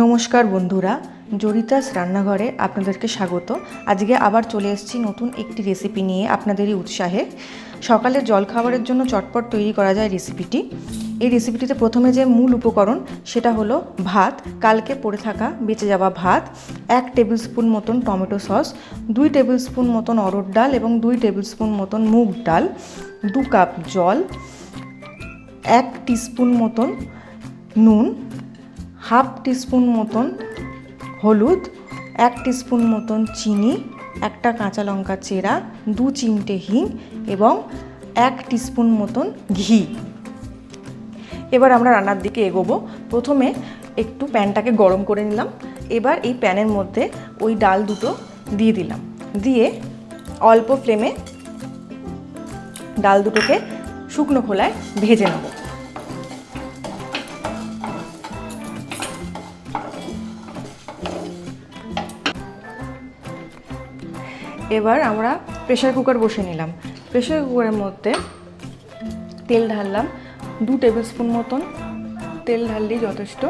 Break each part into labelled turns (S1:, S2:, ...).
S1: নমস্কার বন্ধুরা, জরিতাস রান্নাঘরে আপনাদেরকে স্বাগত। আজকে আবার চলে এসেছি নতুন একটি রেসিপি নিয়ে আপনাদেরই উৎসাহে। সকালের জলখাবারের জন্য চটপট তৈরি করা যায় রেসিপিটি। এই রেসিপিটিতে প্রথমে যে মূল উপকরণ সেটা হলো ভাত, কালকে পড়ে থাকা বেঁচে যাওয়া ভাত, 1 টেবিল স্পুন মতন টমেটো সস, 2 টেবিল স্পুন মতন অরহর ডাল এবং 2 টেবিল স্পুন মতন মুগ ডাল, 2 কাপ জল, 1 টিস্পুন মতন নুন, হাফ টিস্পুন মতন হলুদ, 1 টিস্পুন মতন চিনি, একটা কাঁচা লঙ্কা চেরা, 2 চিমটে হিং এবং 1 টিস্পুন মতন ঘি। এবার আমরা রান্নার দিকে এগোবো। প্রথমে একটু প্যানটাকে গরম করে নিলাম। এবার এই প্যানের মধ্যে ওই ডাল দুটো দিয়ে দিলাম, দিয়ে অল্প ফ্লেমে ডাল দুটোকে শুকনো খোলায় ভেজে নেব। এবার আমরা প্রেসার কুকার বসে নিলাম। প্রেসার কুকারের মধ্যে তেল ঢাললাম, 2 টেবিল স্পুন মতন তেল ঢাললেই যথেষ্ট।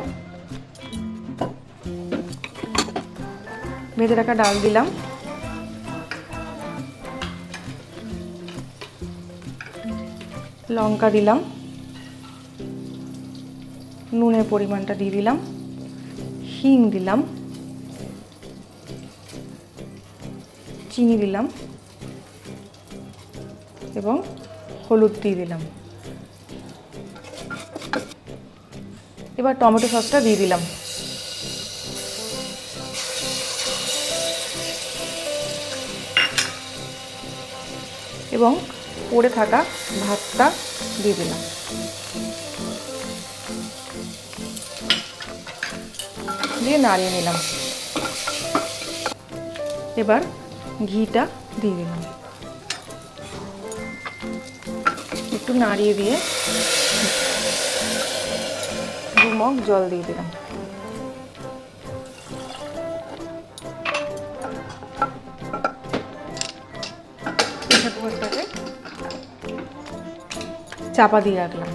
S1: ভেজে রাখা ডাল দিলাম, লঙ্কা দিলাম, নুনের পরিমাণটা দিয়ে দিলাম, হিং দিলাম, চিনি দিলাম এবং হলুদ দিয়ে দিলাম। এবার টমেটো সসটা দিয়ে দিলাম। এবং পড়ে থাকা ভাতটা দিয়ে দিলাম। দিয়ে নাড়িয়ে নিলাম। এবার ঘিটা দিয়ে দিলাম, একটু নাড়িয়ে দিয়ে 2 মগ জল দিয়ে দিলাম। প্রেসার কুকারটাকে চাপা দিয়ে রাখলাম।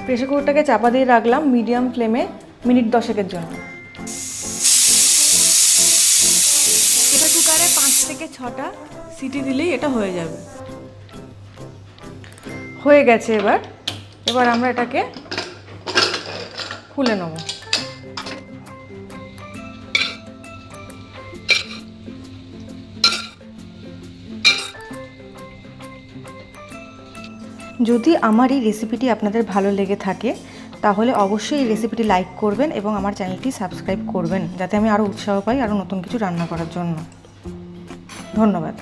S1: প্রেসার কুকারটাকে চাপা দিয়ে রাখলাম মিডিয়াম ফ্লেমে মিনিট 10 জন্য। প্রেসার কুকারে 5 থেকে 6টা সিটি দিলেই এটা হয়ে যাবে। হয়ে গেছে। এবার আমরা এটাকে খুলে নেব। যদি আমার এই রেসিপিটি আপনাদের ভালো লেগে থাকে তাহলে অবশ্যই এই রেসিপিটি লাইক করবেন এবং আমার চ্যানেলটি সাবস্ক্রাইব করবেন, যাতে আমি আরও উৎসাহ পাই আরও নতুন কিছু রান্না করার জন্য। ধন্যবাদ।